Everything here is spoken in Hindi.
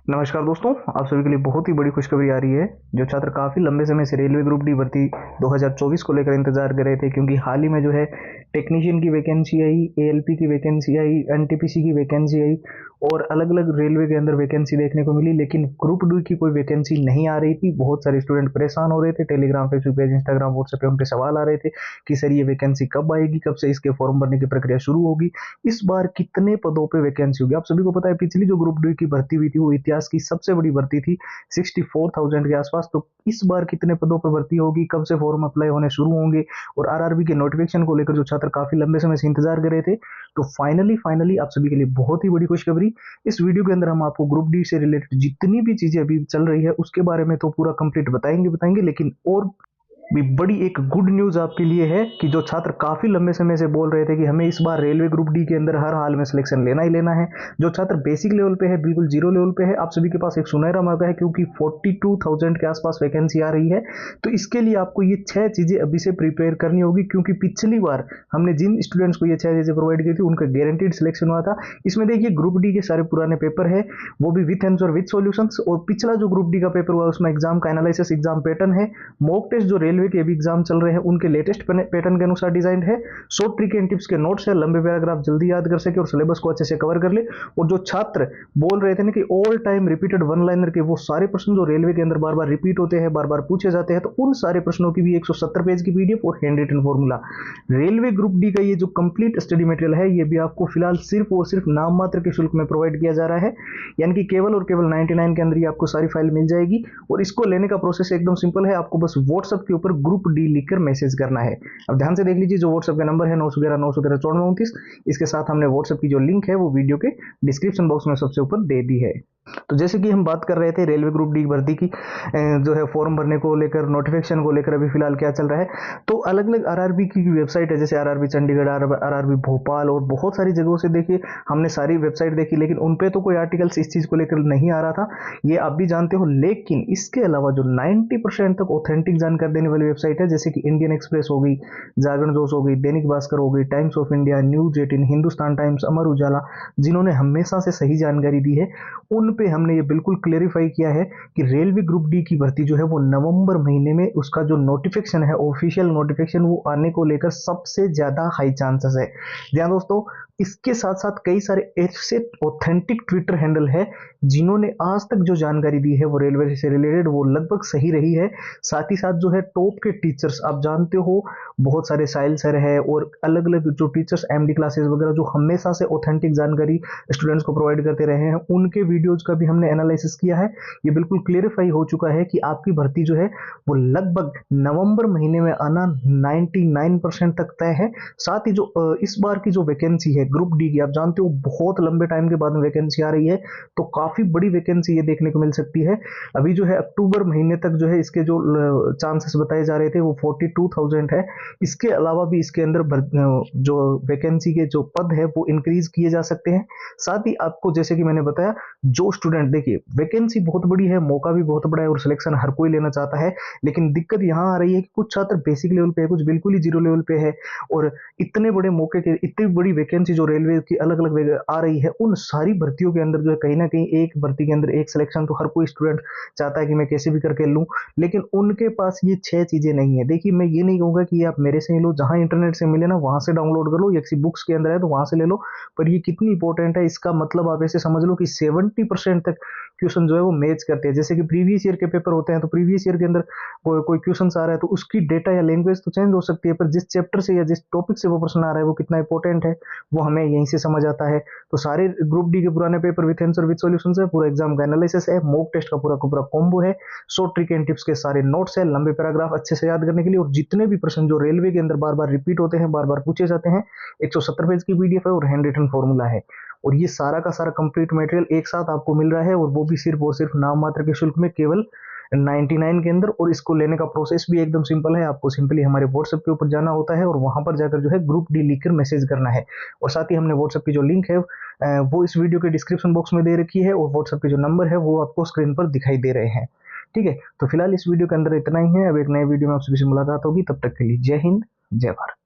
नमस्कार दोस्तों, आप सभी के लिए बहुत ही बड़ी खुशखबरी आ रही है। जो छात्र काफ़ी लंबे समय से रेलवे ग्रुप डी भर्ती 2024 को लेकर इंतजार कर रहे थे, क्योंकि हाल ही में जो है टेक्नीशियन की वैकेंसी आई, एएलपी की वैकेंसी आई, एनटीपीसी की वैकेंसी आई और अलग अलग रेलवे के अंदर वैकेंसी देखने को मिली, लेकिन ग्रुप डी की कोई वैकेंसी नहीं आ रही थी। बहुत सारे स्टूडेंट परेशान हो रहे थे। Telegram, Facebook page, Instagram, WhatsApp पे उनके सवाल आ रहे थे कि सर ये वैकेंसी कब आएगी, कब से इसके फॉर्म भरने की प्रक्रिया शुरू होगी, इस बार कितने पदों पे वैकेंसी होगी। आप सभी को पता है पिछली जो ग्रुप डी की भर्ती हुई थी वो इतिहास की सबसे बड़ी भर्ती थी, 64,000 के आसपास। तो इस बार कितने पदों पर भर्ती होगी, कब से फॉर्म अप्लाई होने शुरू होंगे, और आरआरबी के नोटिफिकेशन को लेकर जो छात्र काफी लंबे समय से इंतजार कर रहे थे, तो फाइनली आप सभी के लिए बहुत ही बड़ी खुशखबरी। इस वीडियो के अंदर हम आपको ग्रुप डी से रिलेटेड जितनी भी चीजें अभी चल रही है उसके बारे में तो पूरा कंप्लीट बताएंगे, लेकिन और भी बड़ी एक गुड न्यूज आपके लिए है कि जो छात्र काफी लंबे समय से बोल रहे थे कि हमें इस बार रेलवे ग्रुप डी के अंदर हर हाल में सिलेक्शन लेना ही लेना है, जो छात्र बेसिक लेवल पे है, बिल्कुल जीरो लेवल पे है, आप सभी के पास एक सुनहरा मौका है, क्योंकि 42,000 के आसपास वैकेंसी आ रही है। तो इसके लिए आपको ये 6 चीजें अभी से प्रिपेयर करनी होगी, क्योंकि पिछली बार हमने जिन स्टूडेंट्स को ये 6 चीजें प्रोवाइड की थी उनका गारंटीड सिलेक्शन हुआ था। इसमें देखिए ग्रुप डी के सारे पुराने पेपर है, वो भी विथ आंसर विथ सॉल्यूशंस, और पिछला जो ग्रुप डी का पेपर हुआ उसमें एग्जाम का एनालिसिस, एग्जाम पैटर्न है, मॉक टेस्ट जो रेलवे के अभी एग्जाम चल रहे हैं उनके लेटेस्ट पैटर्न के अनुसार डिजाइन है, शॉर्ट ट्रिक एंड टिप्स के नोट्स है, लंबे पैराग्राफ जल्दी याद कर सके और सिलेबस को अच्छे से कवर कर ले। और जो छात्र बोल रहे थे ना कि all time repeated one liner के वो सारे प्रश्न जो रेलवे के अंदर बार बार रिपीट होते हैं, बार बार पूछे जाते हैं, तो उन सारे प्रश्नों की भी 170 पेज की पीडीएफ और handwritten formula railway group D का ये जो कंप्लीट स्टडी मटेरियल है, ये भी आपको फिलहाल सिर्फ और सिर्फ नाम मात्र के शुल्क में प्रोवाइड किया जा रहा है, यानी कि केवल और केवल 99 के अंदर ही आपको सारी फाइल मिल जाएगी। और इसको लेने का प्रोसेस एकदम सिंपल है, आपको बस व्हाट्सएप के ऊपर ग्रुप डी लिखकर मैसेज करना है। अब ध्यान से देख लीजिए, जो व्हाट्सएप का नंबर है 911 इसके साथ हमने व्हाट्सएप की जो लिंक है वो वीडियो के डिस्क्रिप्शन बॉक्स में सबसे ऊपर दे दी है। तो जैसे कि हम बात कर रहे थे रेलवे ग्रुप डी भर्ती की जो है फॉर्म भरने को लेकर, नोटिफिकेशन को लेकर अभी फिलहाल क्या चल रहा है, तो अलग अलग आरआरबी की वेबसाइट है, जैसे आरआरबी चंडीगढ़, आरआरबी भोपाल और बहुत सारी जगहों से देखिए हमने सारी वेबसाइट देखी, लेकिन उन पे तो कोई आर्टिकल्स इस चीज को लेकर नहीं आ रहा था, ये आप भी जानते हो। लेकिन इसके अलावा जो 90% तक ऑथेंटिक जानकारी देने वाली वेबसाइट है, जैसे कि इंडियन एक्सप्रेस हो गई, जागरण जोश हो गई, दैनिक भास्कर हो गई, Times of India, News 18, Hindustan Times, Amar Ujala, जिन्होंने हमेशा से सही जानकारी दी है, उन पे हमने ये बिल्कुल क्लेरिफाई किया है कि रेलवे ग्रुप डी की भर्ती जो है वो नवंबर महीने में उसका जो नोटिफिकेशन है, ऑफिशियल नोटिफिकेशन, वो आने को लेकर सबसे ज्यादा हाई चांसेस है। ध्यान दोस्तों, इसके साथ साथ कई सारे ऐसे ऑथेंटिक ट्विटर हैंडल है जिन्होंने आज तक जो जानकारी दी है वो रेलवे से रिलेटेड वो लगभग सही रही है। साथ ही साथ जो है टॉप के टीचर्स, आप जानते हो बहुत सारे साहिल सर है और अलग अलग जो टीचर्स एमडी क्लासेस वगैरह जो हमेशा से ऑथेंटिक जानकारी स्टूडेंट्स को प्रोवाइड करते रहे हैं, उनके वीडियोज का भी हमने एनालिसिस किया है। ये बिल्कुल क्लियरिफाई हो चुका है कि आपकी भर्ती जो है वो लगभग नवंबर महीने में आना 99% तक तय है। साथ ही जो इस बार की जो वैकेंसी है ग्रुप डी की, आप जानते हो बहुत लंबे टाइम के बाद में वैकेंसी आ रही है, तो काफी बड़ी वैकेंसी ये देखने को मिल सकती है। अभी जो है अक्टूबर महीने तक जो है इसके जो चांसेस बताए जा रहे थे वो 42,000 है। इसके अलावा भी इसके अंदर जो वैकेंसी के जो पद है वो इंक्रीज किए जा सकते हैं। साथ ही आपको जैसे कि मैंने बताया, जो स्टूडेंट, देखिए वैकेंसी बहुत बड़ी है, मौका भी बहुत बड़ा है और सिलेक्शन हर कोई लेना चाहता है, लेकिन दिक्कत यहाँ आ रही है कि कुछ छात्र बेसिक लेवल पे है, कुछ बिल्कुल ही जीरो लेवल पे है, और इतने बड़े मौके के, इतनी बड़ी वैकेंसी जो रेलवे की अलग अलग आ रही है, उन सारी भर्तियों के अंदर जो है कहीं ना कहीं एक भर्ती के अंदर एक सिलेक्शन तो हर कोई स्टूडेंट चाहता है कि मैं कैसे भी करके लूं, लेकिन उनके पास ये 6 चीजें नहीं है। देखिए मैं ये नहीं कहूंगा कि आप मेरे से ही लो, जहां इंटरनेट से मिले ना वहां से डाउनलोड कर लो, या किसी बुक्स के अंदर है तो वहां से ले लो, पर ये कितनी इंपॉर्टेंट है इसका मतलब आप ऐसे समझ लो कि 70% तक क्वेश्चन जो है वो मैच करते हैं। जैसे कि प्रीवियस ईयर के पेपर होते हैं, तो प्रीवियस ईयर के अंदर कोई क्वेश्चन आ रहा है तो उसकी डेटा या लैंग्वेज तो चेंज हो सकती है, पर जिस चैप्टर से या जिस टॉपिक से वो प्रश्न आ रहा है वो कितना इंपॉर्टेंट है वो हमें यहीं से समझ आता है। तो सारे ग्रुप डी के पुराने paper with answer with solutions है, पूरा एग्जाम का एनालिसिस है, मॉक टेस्ट का पूरा पूरा कॉम्बो है, शॉर्ट ट्रिक एंड टिप्स के सारे नोट्स है, लंबे पैराग्राफ अच्छे से याद करने के लिए, और जितने भी प्रश्न जो रेलवे के अंदर बार बार रिपीट होते हैं, बार बार पूछे जाते हैं, 170 पेज की पीडीएफ है और हैंड रिटन फॉर्मूला है। और ये सारा का सारा कंप्लीट मटेरियल एक साथ आपको मिल रहा है, और वो भी सिर्फ और सिर्फ नाम मात्र के शुल्क में, केवल 99 के अंदर। और इसको लेने का प्रोसेस भी एकदम सिंपल है, आपको सिंपली हमारे व्हाट्सएप के ऊपर जाना होता है और वहां पर जाकर जो है ग्रुप डी लिखकर मैसेज करना है। और साथ ही हमने व्हाट्सएप की जो लिंक है वो इस वीडियो के डिस्क्रिप्शन बॉक्स में दे रखी है, और व्हाट्सएप के जो नंबर है वो आपको स्क्रीन पर दिखाई दे रहे हैं। ठीक है, तो फिलहाल इस वीडियो के अंदर इतना ही है। अब एक नए वीडियो में आप सभी से मुलाकात होगी, तब तक के लिए जय हिंद, जय भारत।